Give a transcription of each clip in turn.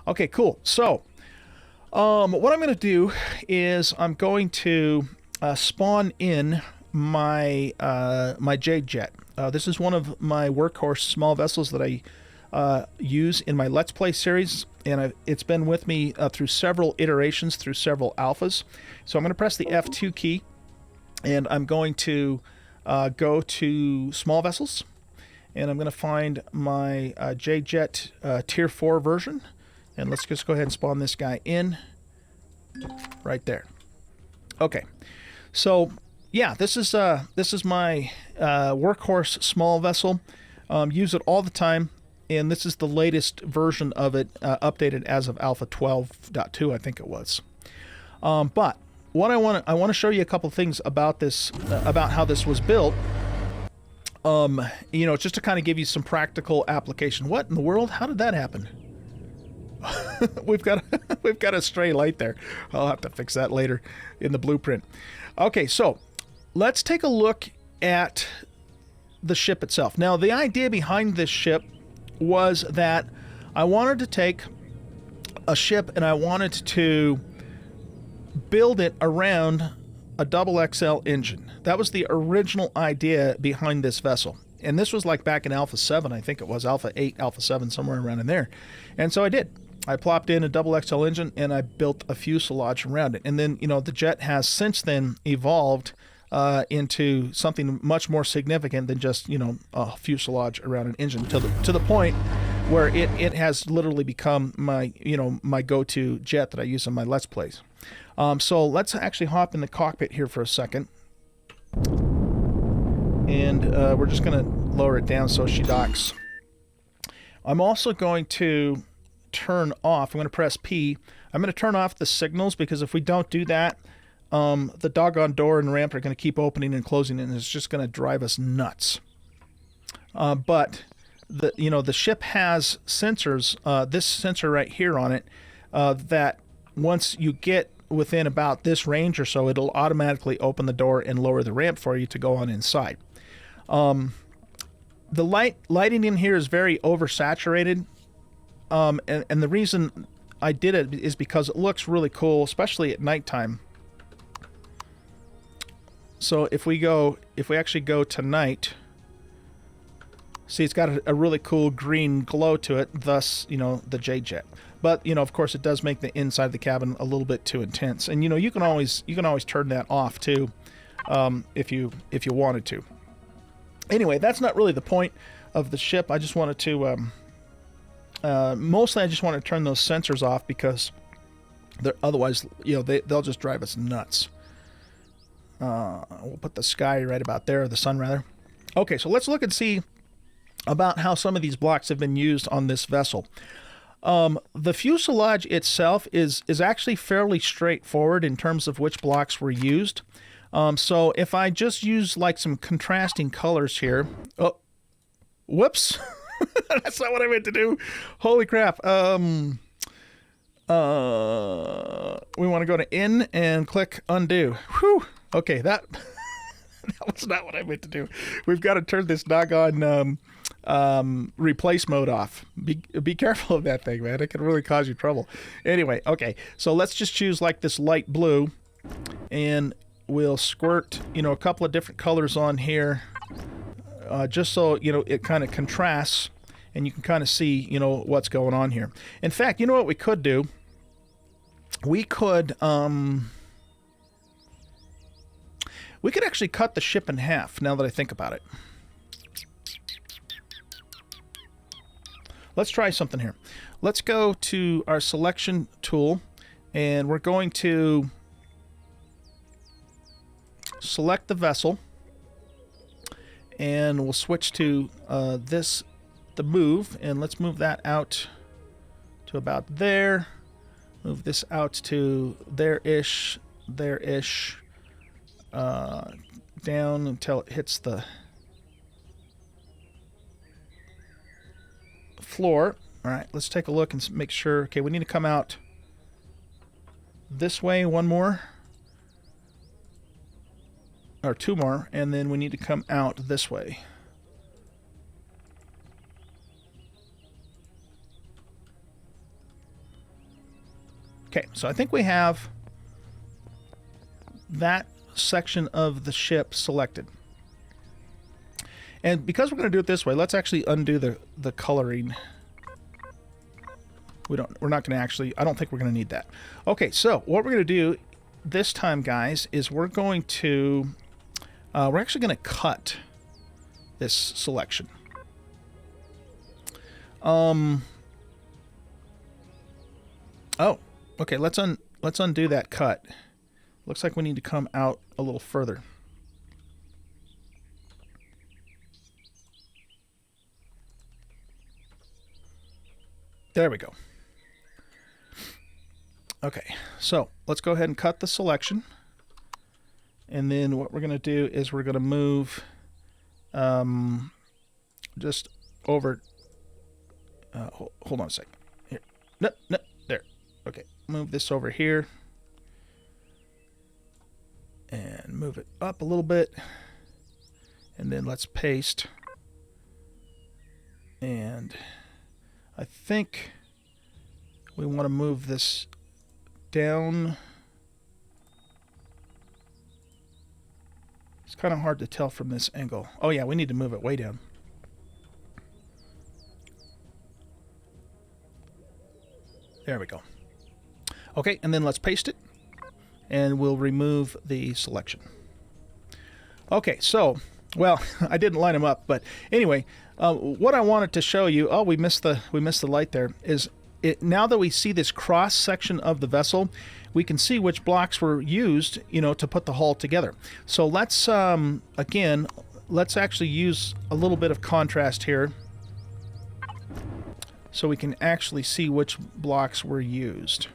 Okay, cool. So, what I'm going to do is I'm going to spawn in my my jade jet. This is one of my workhorse small vessels that I use in my Let's Play series, and it's been with me through several iterations, through several alphas. So I'm going to press the F2 key, and I'm going to go to small vessels, and I'm going to find my jade jet tier 4 version, and let's just go ahead and spawn this guy in right there. Okay, so yeah, this is my workhorse small vessel. Use it all the time, and this is the latest version of it, updated as of Alpha 12.2, I think it was. But what I want to show you a couple things about this, about how this was built. You know, just to kind of give you some practical application. What in the world? How did that happen? we've got a stray light there. I'll have to fix that later in the blueprint. Okay, so let's take a look at the ship itself. Now, the idea behind this ship was that I wanted to take a ship and I wanted to build it around a double XL engine. That was the original idea behind this vessel. And this was like back in Alpha 7, I think it was, Alpha 8, Alpha 7, somewhere around in there. And so I did. I plopped in a double XL engine and I built a fuselage around it. And then, you know, the jet has since then evolved into something much more significant than just, you know, a fuselage around an engine, to the point where it has literally become my, you know, my go-to jet that I use in my Let's Plays. So let's actually hop in the cockpit here for a second. And we're just going to lower it down so she docks. I'm also going to turn off, I'm going to press P. I'm going to turn off the signals, because if we don't do that, the doggone door and ramp are going to keep opening and closing, and it's just going to drive us nuts. But the ship has sensors, this sensor right here on it, that once you get within about this range or so, it'll automatically open the door and lower the ramp for you to go on inside. The lighting in here is very oversaturated, and the reason I did it is because it looks really cool, especially at nighttime. So if we actually go to night, see, it's got a really cool green glow to it, thus, you know, the jade jet. But, you know, of course, it does make the inside of the cabin a little bit too intense. And, you know, you can always turn that off too, if you wanted to. Anyway, that's not really the point of the ship. I just wanted to mostly I just want to turn those sensors off, because otherwise, you know, they'll just drive us nuts. We'll put the sky right about there, or the sun rather. Okay, so let's look and see about how some of these blocks have been used on this vessel. The fuselage itself is actually fairly straightforward in terms of which blocks were used. So if I just use like some contrasting colors here, oh, whoops, that's not what I meant to do. Holy crap. We want to go to in and click undo. Whew. Okay, that was not what I meant to do. We've got to turn this doggone replace mode off. Be careful of that thing, man. It can really cause you trouble. Anyway, okay, so let's just choose like this light blue, and we'll squirt, you know, a couple of different colors on here, just so, you know, it kind of contrasts and you can kind of see, you know, what's going on here. In fact, you know what we could do? We could actually cut the ship in half, now that I think about it. Let's try something here. Let's go to our selection tool, and we're going to select the vessel, and we'll switch to the move, and let's move that out to about there. Move this out to there-ish, there-ish, down until it hits the floor. All right, let's take a look and make sure. Okay, we need to come out this way, one more, or two more, and then we need to come out this way. Okay, so I think we have that section of the ship selected. And because we're going to do it this way, let's actually undo the coloring. We're not going to actually, I don't think we're going to need that. Okay, so what we're going to do this time, guys, is we're going to, we're actually going to cut this selection. Oh, okay, let's undo that cut. Looks like we need to come out a little further. There we go. Okay, so let's go ahead and cut the selection. And then what we're going to do is we're going to move just over. Hold on a second. Here. No, there. Okay, move this over here. And move it up a little bit. And then let's paste. And I think we want to move this down. It's kind of hard to tell from this angle. Oh yeah, we need to move it way down. There we go. Okay, and then let's paste it. And we'll remove the selection. Okay, so, well, I didn't line them up, but anyway, what I wanted to show you, oh, we missed the light there, is now that we see this cross section of the vessel, we can see which blocks were used, you know, to put the hull together. So let's, again, let's actually use a little bit of contrast here so we can actually see which blocks were used.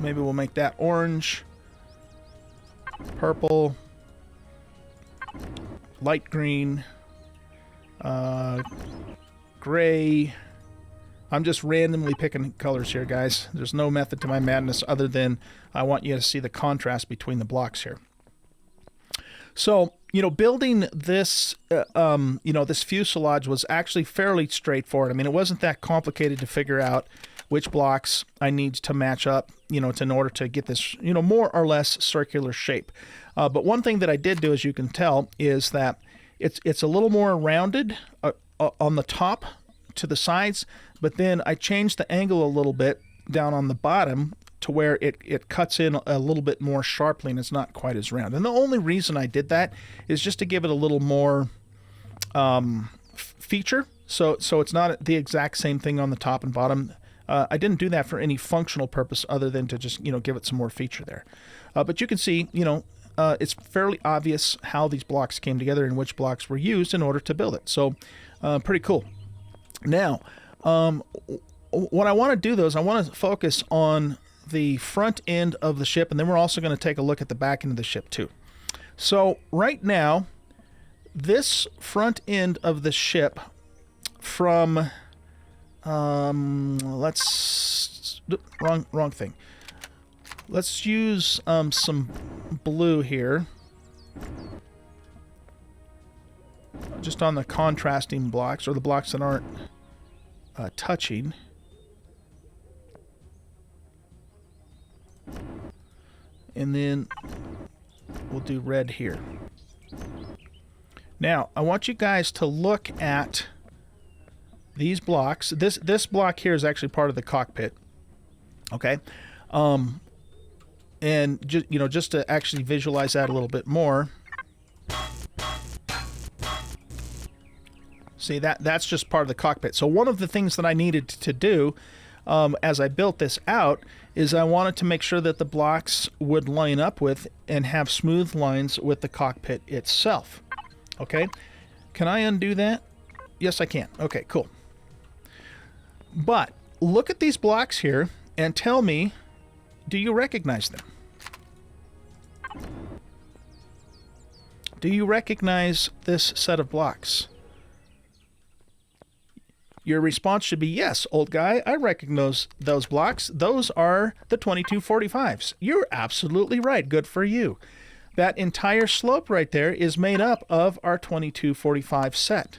Maybe we'll make that orange, purple, light green, gray. I'm just randomly picking colors here, guys. There's no method to my madness other than I want you to see the contrast between the blocks here. So, you know, building this, you know, this fuselage was actually fairly straightforward. I mean, it wasn't that complicated to figure out which blocks I need to match up, you know, in order to get this, you know, more or less circular shape. But one thing that I did do, as you can tell, is that it's a little more rounded on the top to the sides, but then I changed the angle a little bit down on the bottom to where it cuts in a little bit more sharply and it's not quite as round. And the only reason I did that is just to give it a little more feature. So it's not the exact same thing on the top and bottom. I didn't do that for any functional purpose other than to just, you know, give it some more feature there. But you can see, you know, it's fairly obvious how these blocks came together and which blocks were used in order to build it. So pretty cool. Now, what I want to do, though, is I want to focus on the front end of the ship, and then we're also going to take a look at the back end of the ship, too. So right now, this front end of the ship from... let's wrong thing. Let's use some blue here, just on the contrasting blocks or the blocks that aren't touching. And then we'll do red here. Now I want you guys to look at these blocks. This block here is actually part of the cockpit. Okay, and just to actually visualize that a little bit more. See, that's just part of the cockpit. So one of the things that I needed to do as I built this out is I wanted to make sure that the blocks would line up with and have smooth lines with the cockpit itself. Okay, can I undo that? Yes, I can. Okay, cool. But look at these blocks here and tell me, do you recognize them? Do you recognize this set of blocks? Your response should be, yes, old guy, I recognize those blocks. Those are the 2245s. You're absolutely right. Good for you. That entire slope right there is made up of our 2245 set.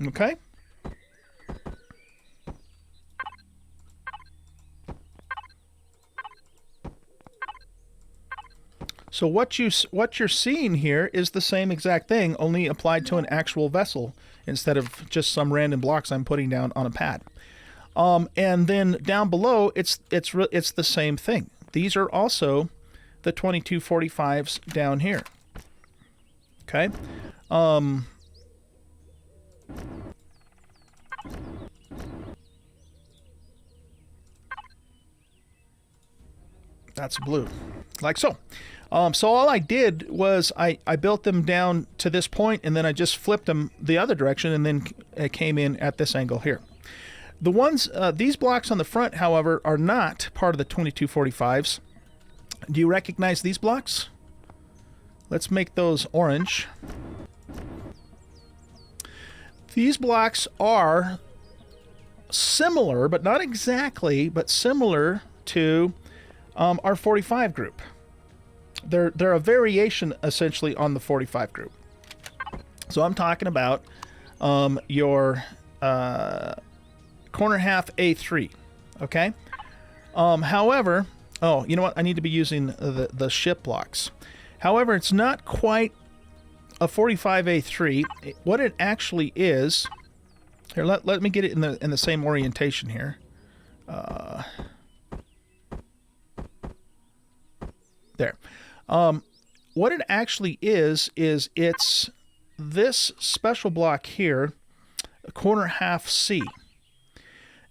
Okay? So what you're seeing here is the same exact thing, only applied to an actual vessel instead of just some random blocks I'm putting down on a pad. And then down below, it's the same thing. These are also the 2245s down here. Okay. That's blue, like so. So all I did was I built them down to this point, and then I just flipped them the other direction, and then it came in at this angle here. The ones, these blocks on the front, however, are not part of the 2245s. Do you recognize these blocks? Let's make those orange. These blocks are similar, but not exactly, but similar to our 45 group. They're a variation, essentially, on the 45 group. So I'm talking about your corner half A3, okay? However, oh, you know what? I need to be using the ship blocks. However, it's not quite a 45A3. What it actually is, here, let me get it in the same orientation here. There. What it actually is it's this special block here, corner half C.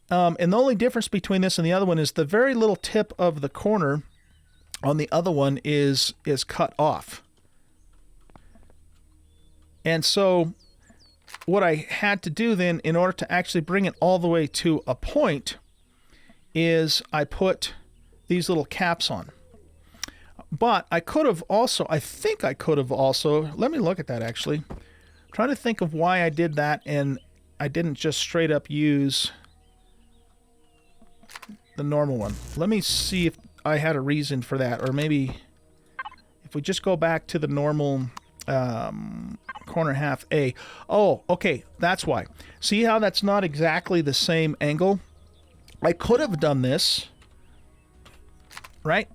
And the only difference between this and the other one is the very little tip of the corner on the other one is cut off. And so what I had to do then, in order to actually bring it all the way to a point, is I put these little caps on. But I could have also, I think I could have also, let me look at that actually. I'm trying to think of why I did that and I didn't just straight up use the normal one. Let me see if I had a reason for that, or maybe if we just go back to the normal corner half A. Oh, okay, that's why. See how that's not exactly the same angle? I could have done this, right?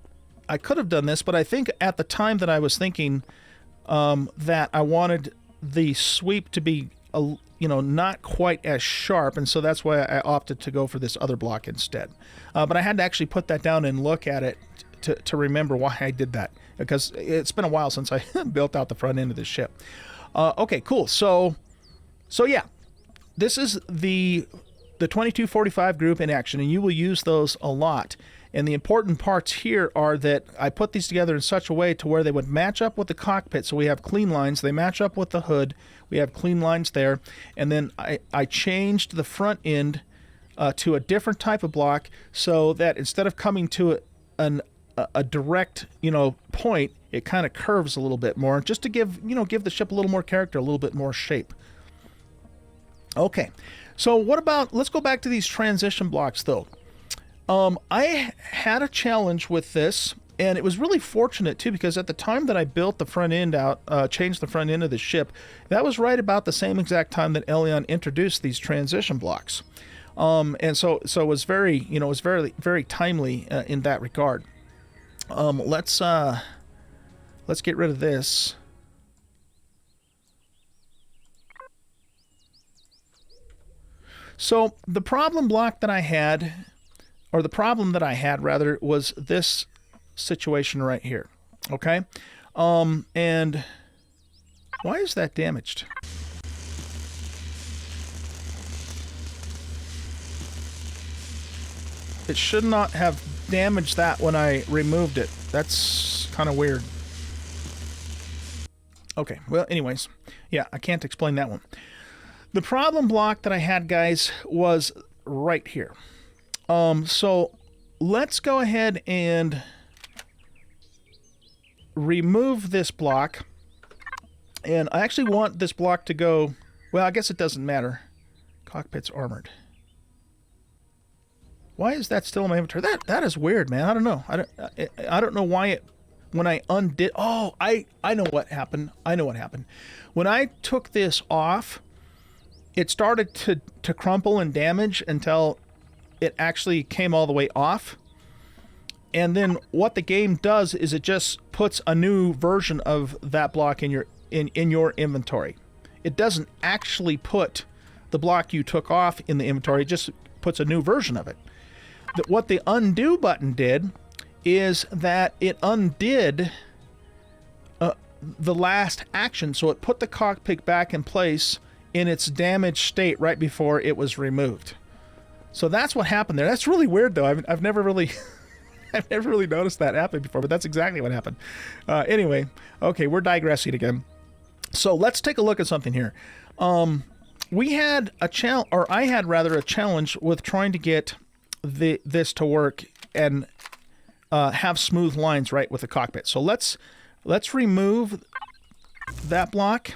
I could have done this, but I think at the time that I was thinking that I wanted the sweep to be, not quite as sharp, and so that's why I opted to go for this other block instead. But I had to actually put that down and look at it to remember why I did that, because it's been a while since I built out the front end of this ship. Okay, cool. So yeah, this is the 2245 group in action, and you will use those a lot. And the important parts here are that I put these together in such a way to where they would match up with the cockpit. So we have clean lines. They match up with the hood. We have clean lines there. And then I changed the front end to a different type of block so that instead of coming to a direct, point, it kind of curves a little bit more, just to give the ship a little more character, a little bit more shape. Okay. So let's go back to these transition blocks though. I had a challenge with this, and it was really fortunate too, because at the time that I built the front end out, changed the front end of the ship, that was right about the same exact time that Elion introduced these transition blocks. And so it was very, very, very timely in that regard. Let's get rid of this. So the problem that I had rather, was this situation right here. Okay? And why is that damaged? It should not have damaged that when I removed it. That's kind of weird. Okay, well, anyways. Yeah, I can't explain that one. The problem block that I had, guys, was right here. So let's go ahead and remove this block. And I actually want this block to go, well, I guess it doesn't matter. Cockpit's armored. Why is that still in my inventory? That is weird, man. I don't know. I don't know why it, when I undid, oh, I know what happened. I know what happened. When I took this off, it started to crumple and damage until it actually came all the way off. And then what the game does is it just puts a new version of that block in your inventory. It doesn't actually put the block you took off in the inventory, it just puts a new version of it. What the undo button did is that it undid the last action, so it put the cockpit back in place in its damaged state right before it was removed. So that's what happened there. That's really weird, though. I've never really I've never really noticed that happen before, but that's exactly what happened. Anyway, okay, we're digressing again. So let's take a look at something here. We had a challenge, or I had rather a challenge with trying to get this to work and have smooth lines right with the cockpit. So let's remove that block,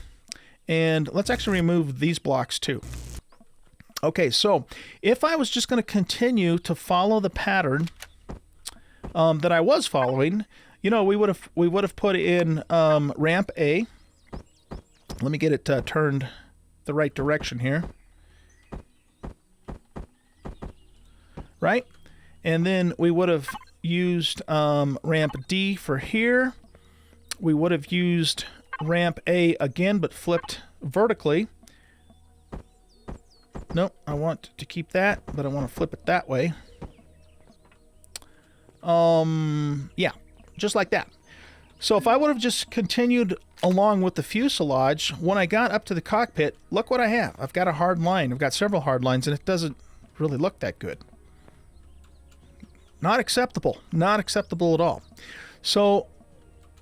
and let's actually remove these blocks too. Okay, so if I was just going to continue to follow the pattern that I was following, you know, we would have put in ramp A. Let me get it turned the right direction here. Right? And then we would have used ramp D for here. We would have used ramp A again, but flipped vertically. Nope, I want to keep that, but I want to flip it that way. Yeah, just like that. So if I would have just continued along with the fuselage, when I got up to the cockpit, look what I have. I've got a hard line. I've got several hard lines, and it doesn't really look that good. Not acceptable. Not acceptable at all. So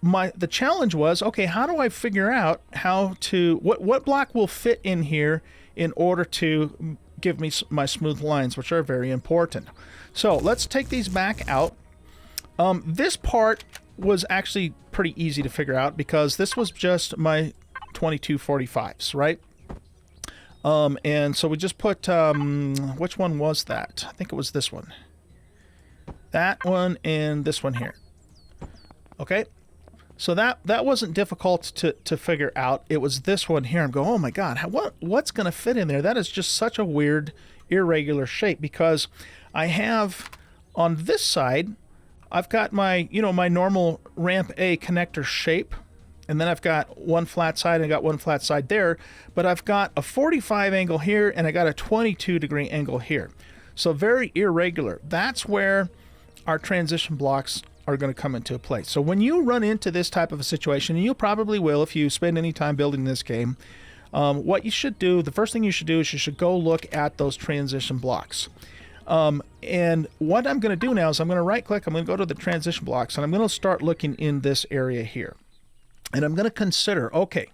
the challenge was, okay, how do I figure out how to, what block will fit in here in order to give me my smooth lines, which are very important. So let's take these back out. This part was actually pretty easy to figure out because this was just my 2245s, right? And so we just put, which one was that? I think it was this one. That one and this one here. Okay? So that wasn't difficult to figure out. It was this one here. I'm going, oh my God, what's going to fit in there? That is just such a weird, irregular shape because I have on this side, I've got my, my normal ramp A connector shape, and then I've got one flat side and I got one flat side there, but I've got a 45 angle here and I got a 22 degree angle here. So very irregular. That's where our transition blocks are going to come into play. So when you run into this type of a situation, and you probably will if you spend any time building this game, what you should do, the first thing you should do is you should go look at those transition blocks. And what I'm going to do now is I'm going to right click, I'm going to go to the transition blocks, and I'm going to start looking in this area here. And I'm going to consider, okay,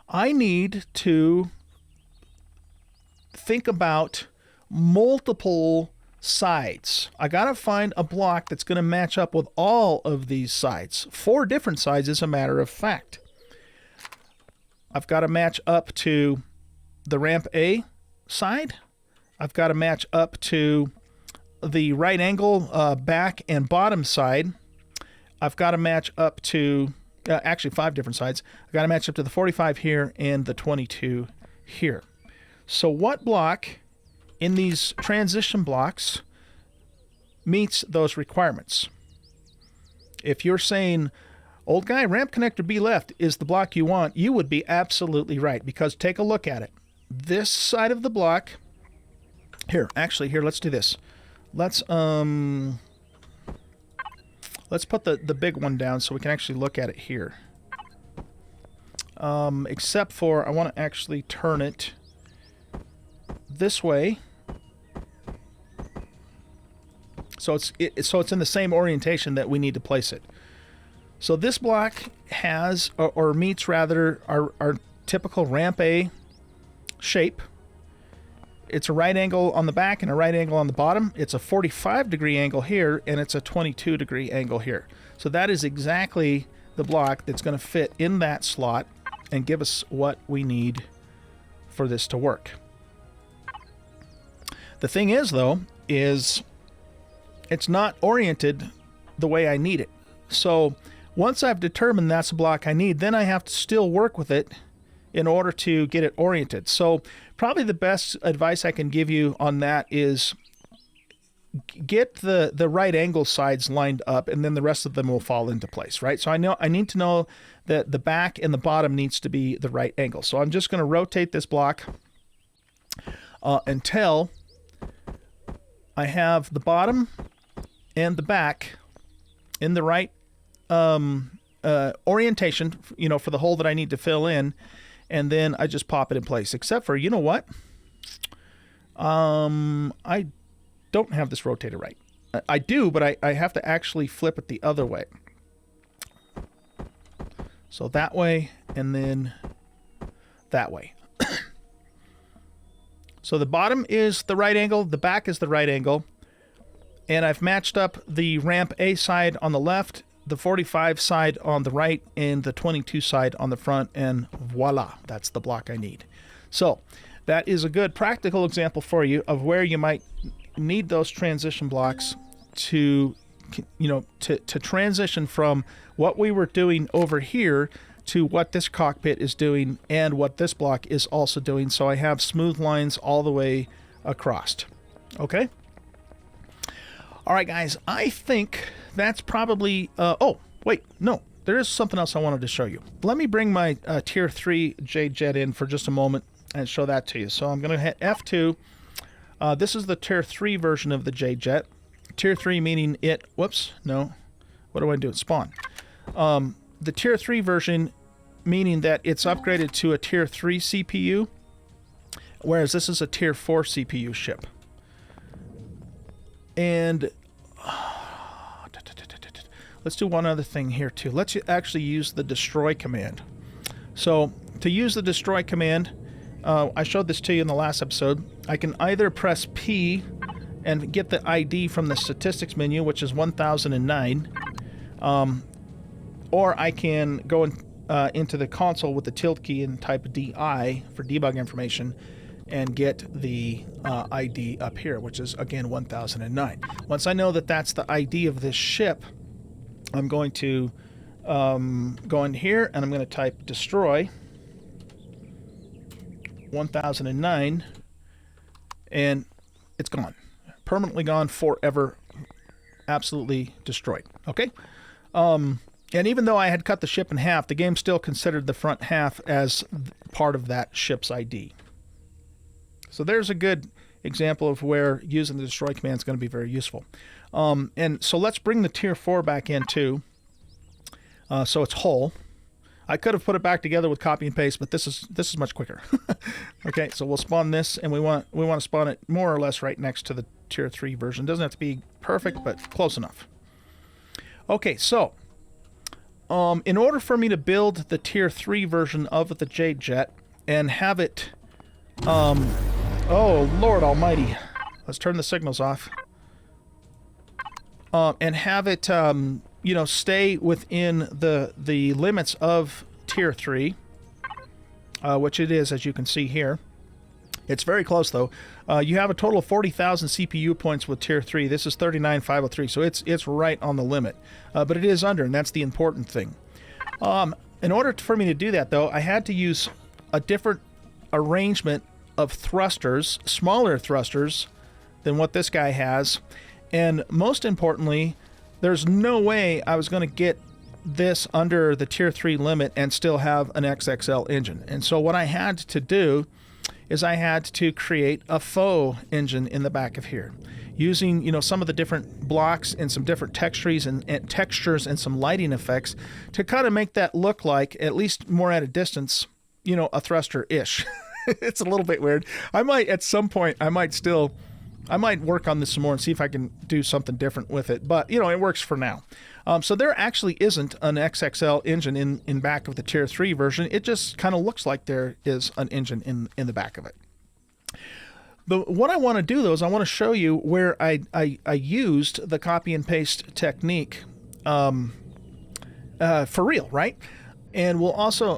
I need to think about multiple sides. I got to find a block that's going to match up with all of these sides. 4 different sides as a matter of fact. I've got to match up to the ramp A side. I've got to match up to the right angle back and bottom side. I've got to match up to, actually 5 different sides. I've got to match up to the 45 here and the 22 here. So what block in these transition blocks meets those requirements? If you're saying, old guy, ramp connector B left is the block you want, you would be absolutely right, because take a look at it. This side of the block, here, let's do this. Let's put the big one down so we can actually look at it here. Except for I want to actually turn it this way. So it's in the same orientation that we need to place it. So this block has, or meets rather, our typical ramp A shape. It's a right angle on the back and a right angle on the bottom. It's a 45 degree angle here, and it's a 22 degree angle here. So that is exactly the block that's going to fit in that slot and give us what we need for this to work. The thing is, though, is it's not oriented the way I need it. So once I've determined that's the block I need, then I have to still work with it in order to get it oriented. So probably the best advice I can give you on that is get the right angle sides lined up, and then the rest of them will fall into place, right? So I need to know that the back and the bottom needs to be the right angle. So I'm just going to rotate this block until I have the bottom and the back in the right orientation, you know, for the hole that I need to fill in, and then I just pop it in place. Except for, you know what? I don't have this rotated right. I do, but I have to actually flip it the other way. So that way, and then that way. So the bottom is the right angle, the back is the right angle, and I've matched up the ramp A side on the left, the 45 side on the right, and the 22 side on the front, and voila, that's the block I need. So that is a good practical example for you of where you might need those transition blocks to, you know, to transition from what we were doing over here to what this cockpit is doing and what this block is also doing. So I have smooth lines all the way across. Okay? All right, guys, I think that's probably... oh, wait, no. There is something else I wanted to show you. Let me bring my Tier 3 Jade Jet in for just a moment and show that to you. So I'm going to hit F2. This is the Tier 3 version of the Jade Jet. Tier 3 meaning it... Whoops, no. What do I do? Spawn. The Tier 3 version meaning that it's upgraded to a Tier 3 CPU, whereas this is a Tier 4 CPU ship. And let's do one other thing here too. Let's actually use the destroy command. So to use the destroy command, I showed this to you in the last episode. I can either press P and get the ID from the statistics menu, which is 1009, or I can go into the console with the tilde key and type DI for debug information and get the ID up here, which is, again, 1009. Once I know that that's the ID of this ship, I'm going to go in here and I'm going to type destroy 1009, and it's gone. Permanently gone, forever, absolutely destroyed. Okay? And even though I had cut the ship in half, the game still considered the front half as part of that ship's ID. So there's a good example of where using the destroy command is going to be very useful. And so let's bring the Tier 4 back in too. So it's whole. I could have put it back together with copy and paste, but this is much quicker. Okay, so we'll spawn this, and we want to spawn it more or less right next to the Tier 3 version. It doesn't have to be perfect, but close enough. Okay, so in order for me to build the Tier 3 version of the Jade Jet and have it... oh, Lord Almighty. Let's turn the signals off. And have it, you know, stay within the limits of Tier 3, which it is, as you can see here. It's very close, though. You have a total of 40,000 CPU points with Tier 3. This is 39,503, so it's right on the limit. But it is under, and that's the important thing. In order for me to do that, though, I had to use a different arrangement of thrusters, smaller thrusters than what this guy has. And most importantly, there's no way I was going to get this under the Tier 3 limit and still have an XXL engine. And so what I had to do is I had to create a faux engine in the back of here, using, you know, some of the different blocks and some different textures and some lighting effects to kind of make that look like, at least more at a distance, you know, a thruster-ish. It's a little bit weird. I might, at some point, I might work on this some more and see if I can do something different with it. But, you know, it works for now. So there actually isn't an XXL engine in back of the Tier 3 version. It just kind of looks like there is an engine in the back of it. But what I want to do, though, is I want to show you where I used the copy and paste technique for real, right? And we'll also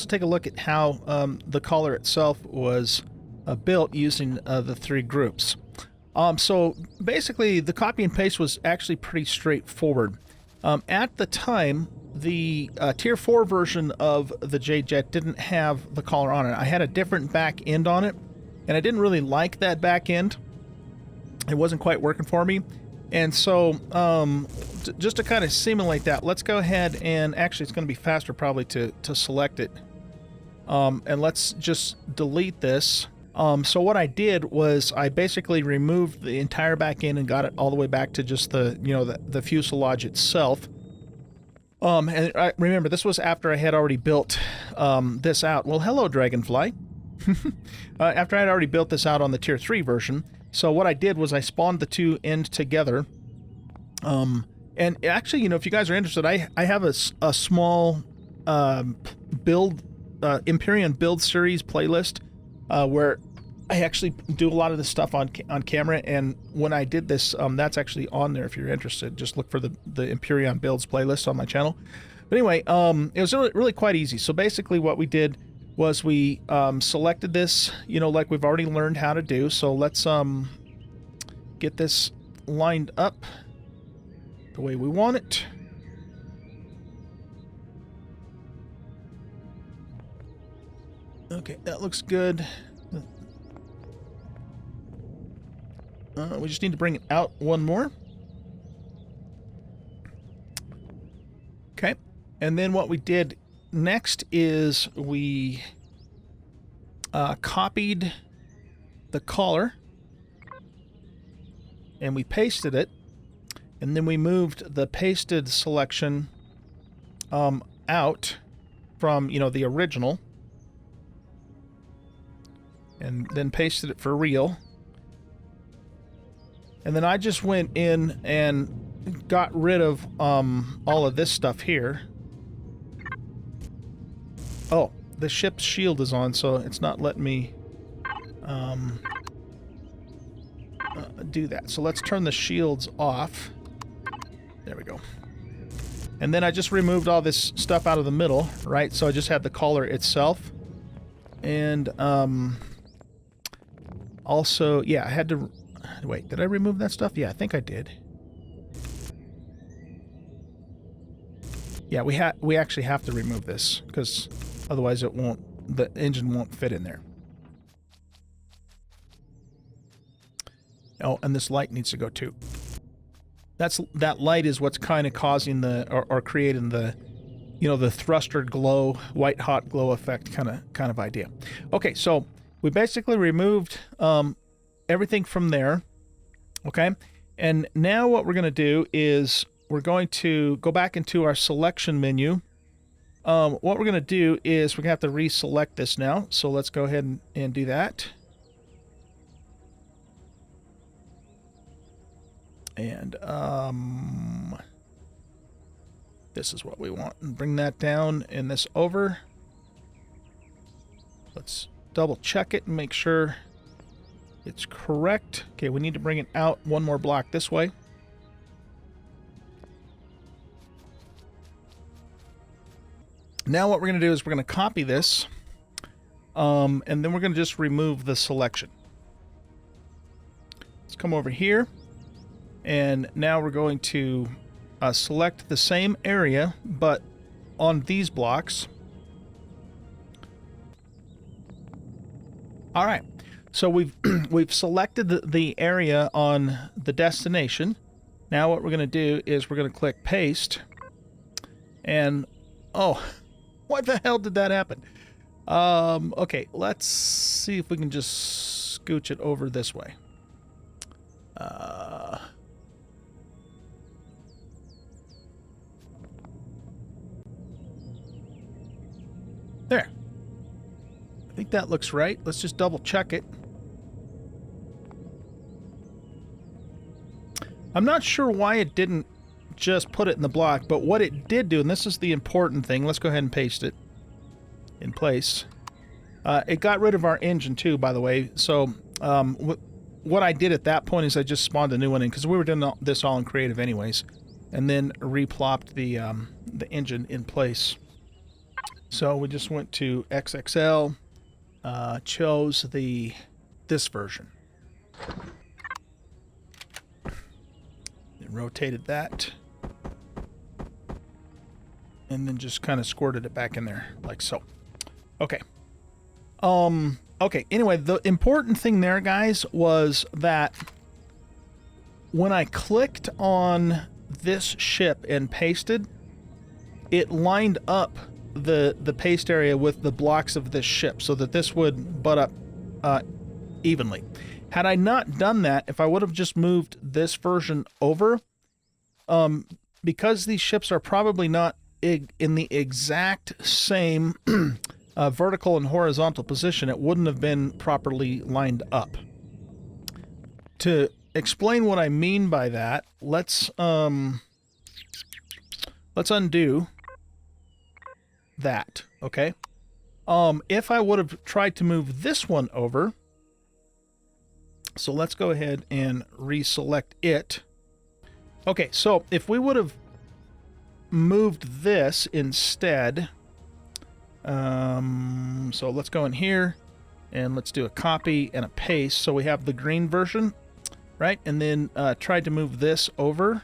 take a look at how the collar itself was built using the three groups. So basically, the copy and paste was actually pretty straightforward. At the time, the Tier 4 version of the Jade Jet didn't have the collar on it. I had a different back end on it, and I didn't really like that back end. it wasn't quite working for me. And so just to kind of simulate that, let's go ahead and actually it's going to be faster probably to select it. And let's just delete this. So what I did was I basically removed the entire back end and got it all the way back to just the, you know, the fuselage itself. And remember, this was after I had already built this out. Well, hello, Dragonfly. After I had already built this out on the Tier 3 version. So what I did was I spawned the two end together. And actually, you know, if you guys are interested, I have a small build, Empyrion build series playlist where I actually do a lot of this stuff on camera. And when I did this, that's actually on there if you're interested. Just look for the Empyrion builds playlist on my channel. But anyway, it was really quite easy. So basically what we did was we selected this, you know, like we've already learned how to do. So let's get this lined up the way we want it. Okay, that looks good. We just need to bring it out one more. Okay, and then what we did next is we copied the collar and we pasted it, and then we moved the pasted selection out from, you know, the original, and then pasted it for real. And then I just went in and got rid of all of this stuff here. Oh, the ship's shield is on, so it's not letting me do that. So let's turn the shields off. There we go. And then I just removed all this stuff out of the middle, right? So I just had the collar itself. And also, yeah, I had to... Wait, did I remove that stuff? Yeah, I think I did. Yeah, we actually have to remove this because otherwise it won't, the engine won't fit in there. Oh, and this light needs to go too. That light is what's kind of causing the or creating the, you know, the thruster glow, white hot glow effect kind of idea. Okay, so we basically removed everything from there. Okay, and now what we're going to do is we're going to go back into our selection menu. What we're going to do is we're going to have to reselect this now. So let's go ahead and do that. And this is what we want. And bring that down and this over. Let's double check it and make sure it's correct. Okay, we need to bring it out one more block this way. Now what we're going to do is we're going to copy this, and then we're going to just remove the selection. Let's come over here, and now we're going to select the same area, but on these blocks. All right. So we've selected the area on the destination. Now what we're going to do is we're going to click paste. And, oh, what the hell did that happen? Okay, let's see if we can just scooch it over this way. There. I think that looks right. Let's just double check it. I'm not sure why it didn't just put it in the block, but what it did do, and this is the important thing, let's go ahead and paste it in place. It got rid of our engine too, by the way. So what I did at that point is I just spawned a new one in, because we were doing this all in creative anyways, and then replopped the engine in place. So we just went to XXL, chose this version. Rotated that, and then just kind of squirted it back in there like so. Okay. Okay, anyway, the important thing there, guys, was that when I clicked on this ship and pasted, it lined up the paste area with the blocks of this ship so that this would butt up evenly. Had I not done that, if I would have just moved this version over, because these ships are probably not in the exact same vertical and horizontal position, it wouldn't have been properly lined up. To explain what I mean by that, let's undo that, okay? If I would have tried to move this one over, so let's go ahead and reselect it. Okay, so if we would have moved this instead, so let's go in here and let's do a copy and a paste so we have the green version, right? And then tried to move this over.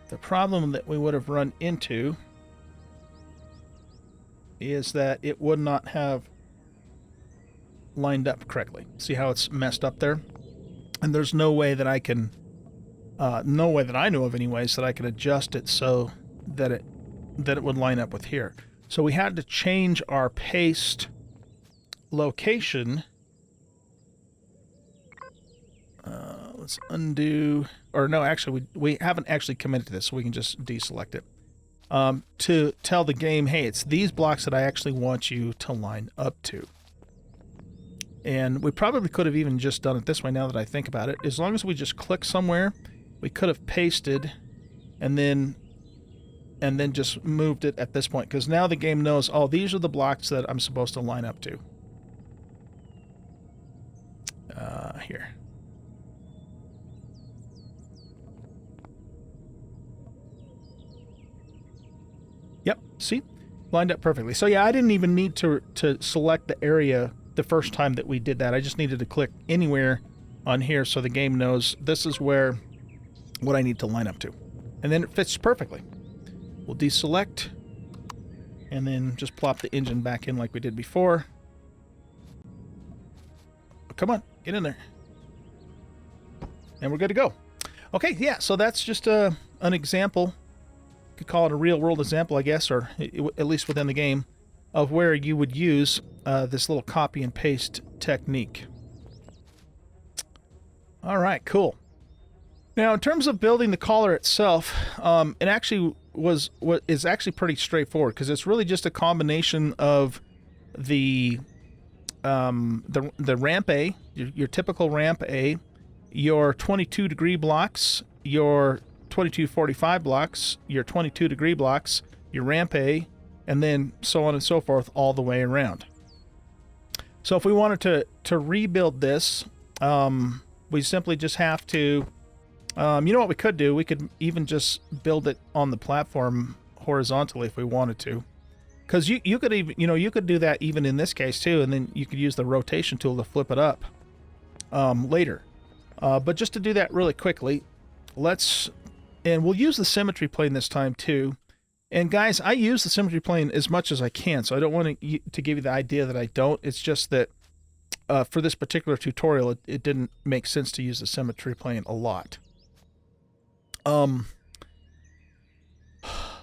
The problem that we would have run into is that it would not have lined up correctly. See how it's messed up there? And there's no way that I can, no way that I know of anyways, that I can adjust it so that it would line up with here. So we had to change our paste location. Let's undo, or no, actually we haven't actually committed to this, so we can just deselect it. To tell the game, hey, it's these blocks that I actually want you to line up to. And we probably could have even just done it this way now that I think about it. As long as we just click somewhere, we could have pasted and then just moved it at this point, because now the game knows, oh, these are the blocks that I'm supposed to line up to. Here. Yep, see? Lined up perfectly. So yeah, I didn't even need to select the area the first time that we did that. I just needed to click anywhere on here so the game knows this is what I need to line up to. And then it fits perfectly. We'll deselect and then just plop the engine back in like we did before. Come on, get in there. And we're good to go. Okay, yeah, so that's just an example. You could call it a real-world example, I guess, or at least within the game, of where you would use this little copy and paste technique. All right, cool. Now, in terms of building the collar itself, it actually is actually pretty straightforward, because it's really just a combination of the ramp A, your typical ramp A, your 22-degree blocks, your 2245 blocks, your 22-degree blocks, your ramp A, and then so on and so forth all the way around. So if we wanted to rebuild this, we simply just have to, you know what we could do? We could even just build it on the platform horizontally if we wanted to. Because you could even, you could do that even in this case too, and then you could use the rotation tool to flip it up later. But just to do that really quickly, and we'll use the symmetry plane this time too. And guys, I use the symmetry plane as much as I can, so I don't want to give you the idea that I don't. It's just that for this particular tutorial, it didn't make sense to use the symmetry plane a lot.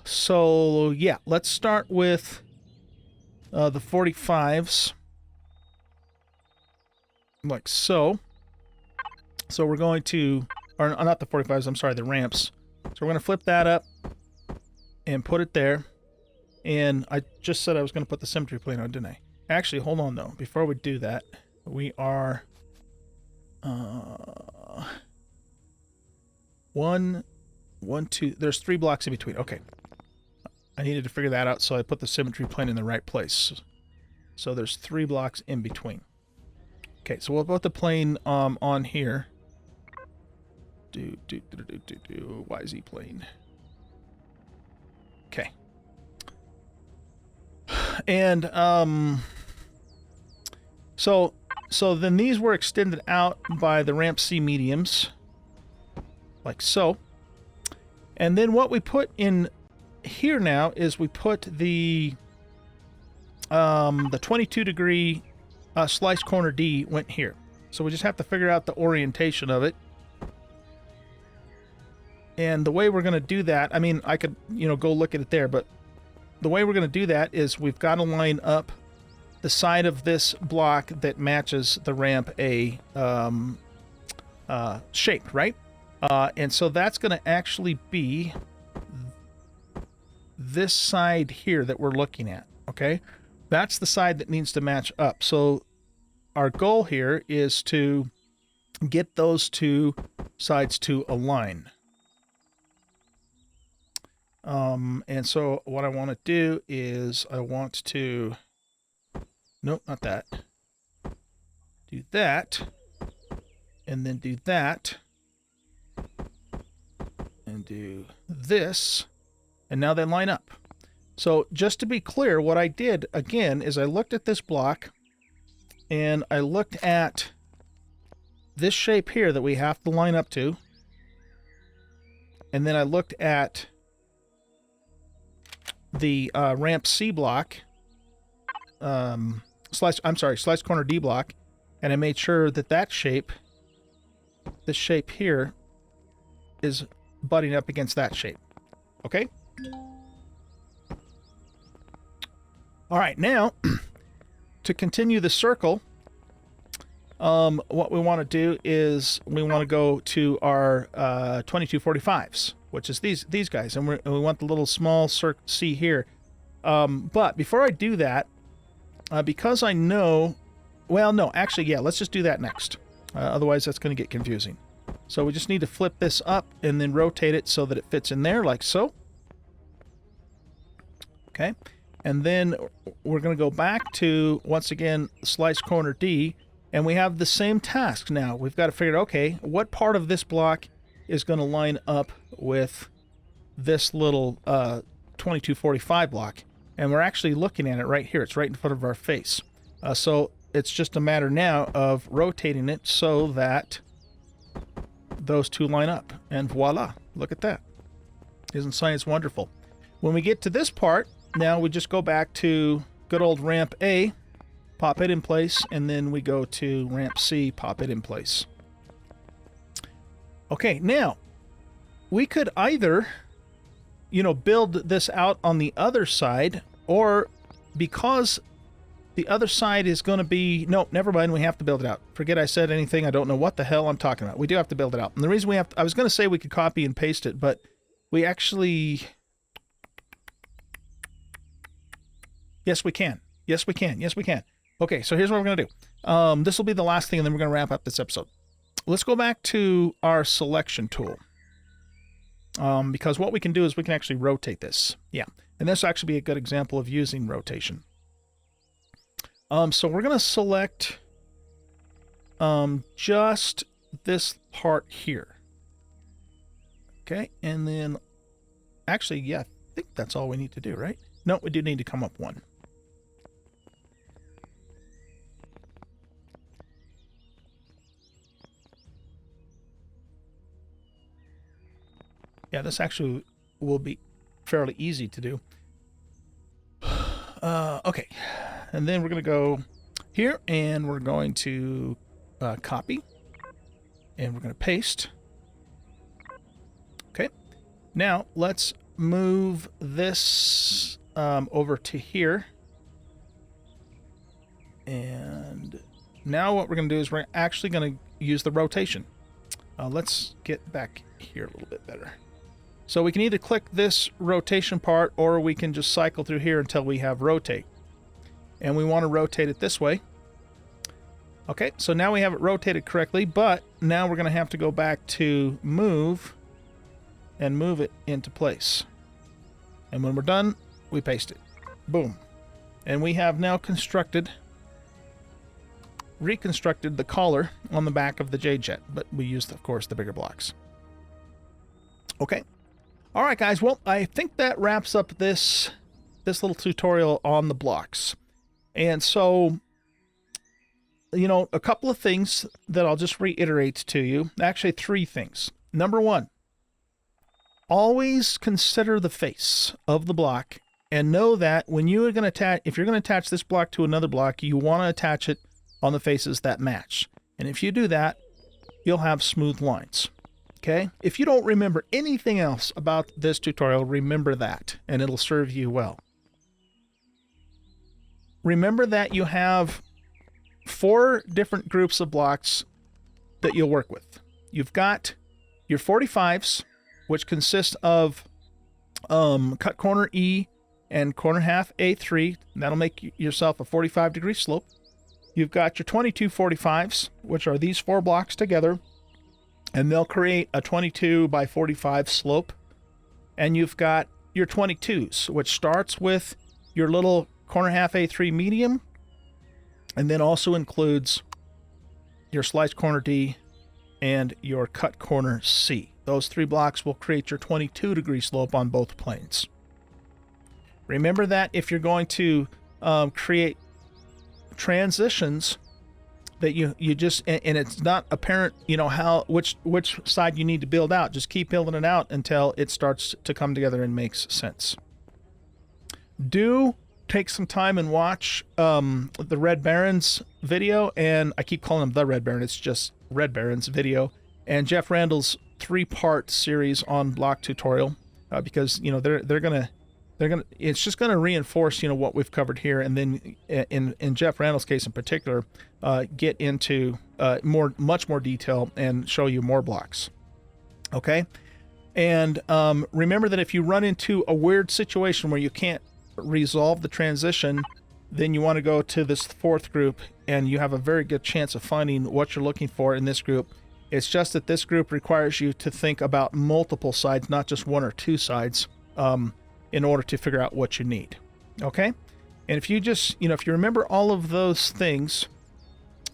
So yeah, let's start with the 45s, like so. So we're going to, or not the 45s, I'm sorry, the ramps. So we're going to flip that up and put it there. And I just said I was going to put the symmetry plane on, didn't I? Actually, hold on though. Before we do that, we are one, two, there's 3 blocks in between. Okay. I needed to figure that out, so I put the symmetry plane in the right place. So there's 3 blocks in between. Okay, so we'll put the plane on here. YZ plane. Okay. And so then these were extended out by the ramp C mediums, like so. And then what we put in here now is we put the the 22-degree slice corner D went here. So we just have to figure out the orientation of it. And the way we're going to do that, I mean, I could, you know, go look at it there, but the way we're going to do that is we've got to line up the side of this block that matches the ramp A shape, right? And so that's going to actually be this side here that we're looking at, okay? That's the side that needs to match up. So our goal here is to get those two sides to align. And so what I want to do is I want to, nope, not that. Do that, and then do that, and do this, and now they line up. So just to be clear, what I did, again, is I looked at this block, and I looked at this shape here that we have to line up to, and then I looked at the ramp C block, slice corner D block, and I made sure that that shape, this shape here, is butting up against that shape. Okay? All right, now, to continue the circle, what we want to do is we want to go to our 2245s, which is these guys, and we want the little small C here. But before I do that, because I know, well, no, actually, yeah, let's just do that next. Otherwise, that's going to get confusing. So we just need to flip this up and then rotate it so that it fits in there, like so. Okay, and then we're going to go back to, once again, slice corner D, and we have the same task now. We've got to figure out, okay, what part of this block is going to line up with this little 2245 block, and we're actually looking at it right here. It's right in front of our face. So it's just a matter now of rotating it so that those two line up, and voila, look at that. Isn't science wonderful? When we get to this part, now we just go back to good old ramp A, pop it in place, and then we go to ramp C, pop it in place. Okay, now, we could either, you know, build this out on the other side, or because the other side is going to be, no, never mind, we have to build it out. Forget I said anything, I don't know what the hell I'm talking about. We do have to build it out. And the reason we have to, I was going to say we could copy and paste it, but we actually, yes, we can. Yes, we can. Yes, we can. Okay, so here's what we're going to do. This will be the last thing, and then we're going to wrap up this episode. Let's go back to our selection tool. Because what we can do is we can actually rotate this. Yeah, and this will actually be a good example of using rotation. So we're going to select just this part here. Okay, and then actually, yeah, I think that's all we need to do, right? No, we do need to come up one. Yeah, this actually will be fairly easy to do. Okay, and then we're going to go here, and we're going to copy, and we're going to paste. Okay, now let's move this over to here. And now what we're going to do is we're actually going to use the rotation. Let's get back here a little bit better. So we can either click this rotation part, or we can just cycle through here until we have rotate. And we want to rotate it this way. Okay, so now we have it rotated correctly, but now we're going to have to go back to move and move it into place. And when we're done, we paste it. Boom. And we have now reconstructed the collar on the back of the jade jet, but we used, of course, the bigger blocks. Okay. All right, guys. Well, I think that wraps up this little tutorial on the blocks. And so, you know, a couple of things that I'll just reiterate to you. Actually, 3 things. Number 1, always consider the face of the block And know that when you are going to attach, if you're going to attach this block to another block, you want to attach it on the faces that match. And if you do that, you'll have smooth lines. Okay? If you don't remember anything else about this tutorial, remember that, and it'll serve you well. Remember that you have 4 different groups of blocks that you'll work with. You've got your 45s, which consist of cut corner E and corner half A3. That'll make yourself a 45-degree slope. You've got your 22 45s, which are these 4 blocks together, and they'll create a 22 by 45 slope. And you've got your 22s, which starts with your little corner half A3 medium, and then also includes your slice corner D and your cut corner C. Those 3 blocks will create your 22-degree slope on both planes. Remember that if you're going to create transitions, that you just, and it's not apparent, you know, which side you need to build out. Just keep building it out until it starts to come together and makes sense. Do take some time and watch the Red Baron's video, and I keep calling him the Red Baron. It's just Red Baron's video, and Jeff Randall's 3-part series on block tutorial, because you know they're gonna it's just gonna reinforce, you know, what we've covered here, and then in Jeff Randall's case in particular, get into much more detail and show you more blocks. Okay, and remember that if you run into a weird situation where you can't resolve the transition, then you want to go to this 4th group, and you have a very good chance of finding what you're looking for in this group. It's just that this group requires you to think about multiple sides, not just 1 or 2 sides, in order to figure out what you need. Okay? And if you just, you know, if you remember all of those things,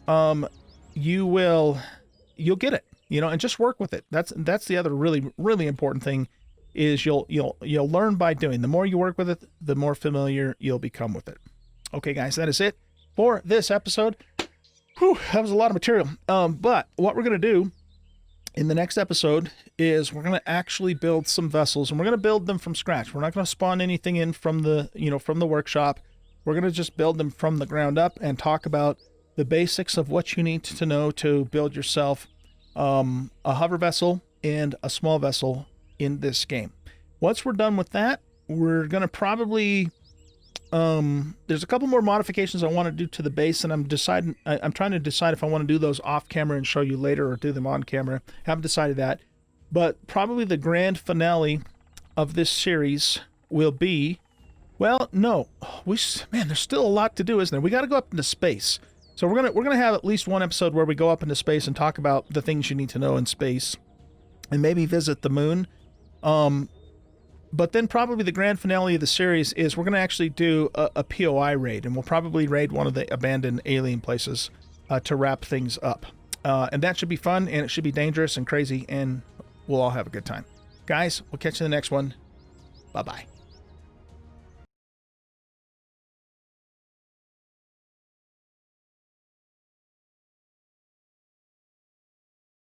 you'll get it, you know, and just work with it. That's the other really important thing, is you'll learn by doing. The more you work with it, the more familiar you'll become with it. Okay, guys, that is it for this episode. Whew, that was a lot of material. But what we're going to do in the next episode is we're going to actually build some vessels, and we're going to build them from scratch. We're not going to spawn anything in from the workshop. We're going to just build them from the ground up and talk about the basics of what you need to know to build yourself a hover vessel and a small vessel in this game. Once we're done with that, we're going to probably there's a couple more modifications I want to do to the base, and I'm trying to decide if I want to do those off camera and show you later, or do them on camera. Haven't decided that, but probably the grand finale of this series will be, well, no, man, there's still a lot to do, isn't there? We got to go up into space. So we're gonna have at least one episode where we go up into space and talk about the things you need to know in space, and maybe visit the moon. But then probably the grand finale of the series is we're going to actually do a POI raid, and we'll probably raid one of the abandoned alien places to wrap things up. And that should be fun, and it should be dangerous and crazy, and we'll all have a good time. Guys, we'll catch you in the next one. Bye-bye.